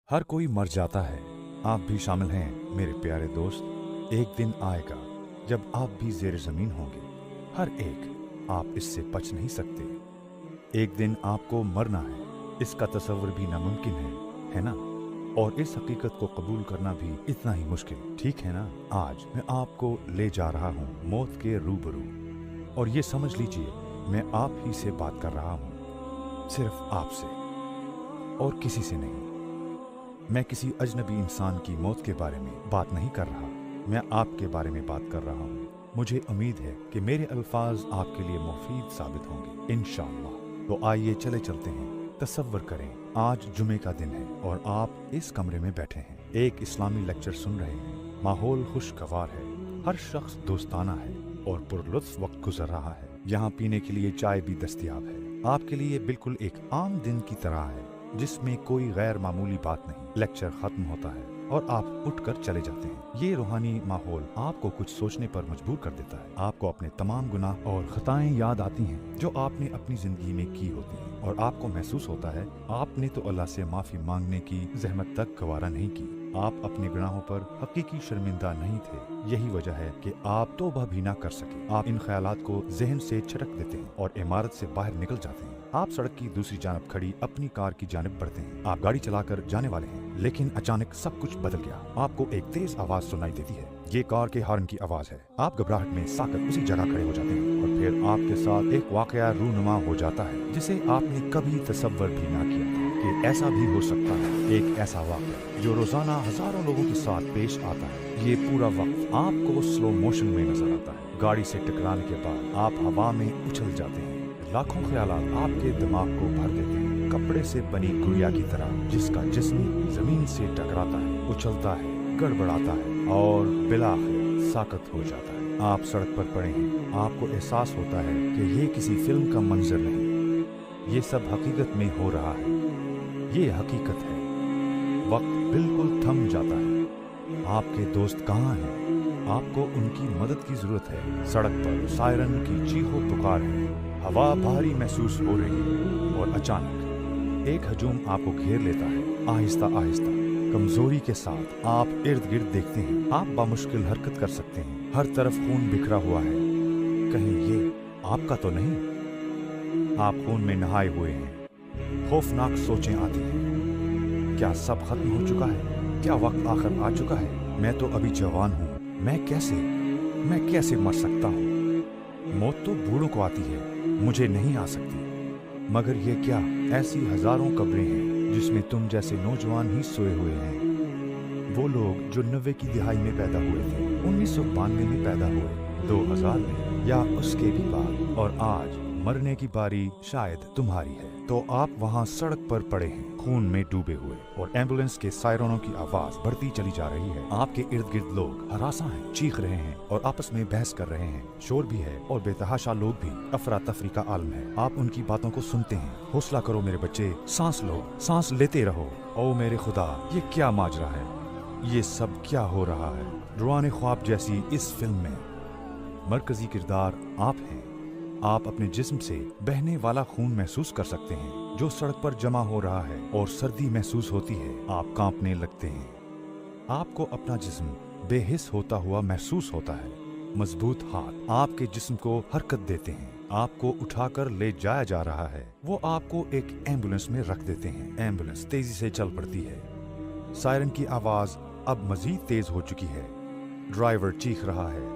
हर कोई मर जाता है, आप भी शामिल हैं मेरे प्यारे दोस्त। एक दिन आएगा जब आप भी ज़ेर ज़मीन होंगे, हर एक, आप इससे बच नहीं सकते। एक दिन आपको मरना है, इसका तसव्वुर भी नामुमकिन है ना? और इस हकीकत को कबूल करना भी इतना ही मुश्किल, ठीक है ना? आज मैं आपको ले जा रहा हूँ मौत के रूबरू, और ये समझ लीजिए मैं आप ही से बात कर रहा हूँ, सिर्फ आपसे और किसी से नहीं। मैं किसी अजनबी इंसान की मौत के बारे में बात नहीं कर रहा, मैं आपके बारे में बात कर रहा हूँ। मुझे उम्मीद है कि मेरे अल्फाज आपके लिए मुफीद साबित होंगे इंशाअल्लाह। तो आइए चले चलते हैं। तसव्वुर करें, आज जुमे का दिन है और आप इस कमरे में बैठे हैं, एक इस्लामी लेक्चर सुन रहे हैं। माहौल खुशगवार है, हर शख्स दोस्ताना है और पुरलुत्फ वक्त गुजर रहा है। यहाँ पीने के लिए चाय भी दस्तयाब है, आपके लिए बिल्कुल एक आम दिन की तरह है जिसमें कोई गैर मामूली बात नहीं। लेक्चर खत्म होता है और आप उठकर चले जाते हैं। ये रूहानी माहौल आपको कुछ सोचने पर मजबूर कर देता है। आपको अपने तमाम गुनाह और खताएं याद आती हैं जो आपने अपनी जिंदगी में की होती हैं, और आपको महसूस होता है आपने तो अल्लाह से माफी मांगने की जहमत तक गवारा नहीं की। आप अपने गुनाहों पर हकीकी शर्मिंदा नहीं थे। यही वजह है कि आप तौबा भी ना कर सके। आप इन ख्यालात को जहन से छटक देते हैं और इमारत से बाहर निकल जाते हैं। आप सड़क की दूसरी जानब खड़ी अपनी कार की जानिब बढ़ते हैं। आप गाड़ी चलाकर जाने वाले हैं, लेकिन अचानक सब कुछ बदल गया। आपको एक तेज आवाज सुनाई देती है। ये कार के हॉर्न की आवाज है। आप घबराहट में साकर उसी जगह खड़े हो जाते हैं और फिर आपके साथ एक वाकया रूनुमा हो जाता है जिसे आपने कभी तसव्वुर भी ना किया था कि ऐसा भी हो सकता है। एक ऐसा वाकया जो रोजाना हजारों लोगों के साथ पेश आता है। ये पूरा वक्त आपको स्लो मोशन में नजर आता है। गाड़ी से टकराने के बाद आप हवा में उछल जाते हैं। लाखों ख्यालात आपके दिमाग को भर देते हैं, कपड़े से बनी गुड़िया की तरह जिसका जिस्म जमीन से टकराता है, उछलता है, गड़बड़ाता है और बिलाखिर साकत हो जाता है। आप सड़क पर पड़े हैं। आपको एहसास होता है कि ये किसी फिल्म का मंजर नहीं, ये सब हकीकत में हो रहा है। ये हकीकत है। वक्त बिल्कुल थम जाता है। आपके दोस्त कहाँ हैं? आपको उनकी मदद की जरूरत है। सड़क पर सायरन की चीखो पुकार है, हवा भारी महसूस हो रही है और अचानक एक हजूम आपको घेर लेता है। आहिस्ता आहिस्ता, कमजोरी के साथ आप इर्द गिर्द देखते हैं। आप बामुश्किल हरकत कर सकते हैं। हर तरफ खून बिखरा हुआ है। कहीं ये आपका तो नहीं? आप खून में नहाए हुए हैं। खौफनाक सोचें आती हैं। क्या सब खत्म हो चुका है? क्या वक्त आखिर आ चुका है? मैं तो अभी जवान हूँ, मैं कैसे मर सकता हूँ? मौत तो बूढ़ों को आती है, मुझे नहीं आ सकती। मगर ये क्या, ऐसी हजारों कब्रें हैं जिसमें तुम जैसे नौजवान ही सोए हुए हैं। वो लोग जो 90 की दिहाई में पैदा हुए थे, 1992 में पैदा हुए, 2000 में या उसके भी बाद, और आज मरने की बारी शायद तुम्हारी है। तो आप वहाँ सड़क पर पड़े हैं, खून में डूबे हुए, और एम्बुलेंस के सायरनों की आवाज बढ़ती चली जा रही है। आपके इर्द गिर्द लोग हरासा हैं, चीख रहे हैं और आपस में बहस कर रहे हैं। शोर भी है और बेतहाशा लोग भी। अफरा तफरी का आलम है। आप उनकी बातों को सुनते हैं। हौसला करो मेरे बच्चे, सांस लो, सांस लेते रहो। ओ मेरे खुदा, ये क्या माजरा है? ये सब क्या हो रहा है? रुआने ख्वाब जैसी इस फिल्म में मरकजी किरदार आप हैं। आप अपने जिस्म से बहने वाला खून महसूस कर सकते हैं जो सड़क पर जमा हो रहा है, और सर्दी महसूस होती है। आप कांपने लगते हैं। आपको अपना जिस्म बेहिस होता हुआ महसूस होता है। मजबूत हाथ आपके जिस्म को हरकत देते हैं। आपको उठाकर ले जाया जा रहा है। वो आपको एक एम्बुलेंस में रख देते हैं। एम्बुलेंस तेजी से चल पड़ती है। सायरन की आवाज अब मजीद तेज हो चुकी है। ड्राइवर चीख रहा है,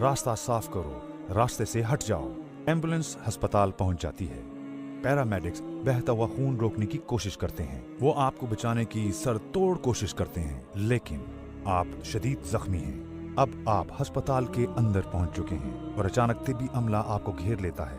रास्ता साफ करो, रास्ते से हट जाओ। एम्बुलेंस अस्पताल पहुंच जाती है। पैरामेडिक्स बहता हुआ खून रोकने की कोशिश करते हैं। वो आपको बचाने की सरतोड़ कोशिश करते हैं, लेकिन आप शदीद जख्मी हैं। अब आप अस्पताल के अंदर पहुंच चुके हैं और अचानक तिब्बी अमला आपको घेर लेता है।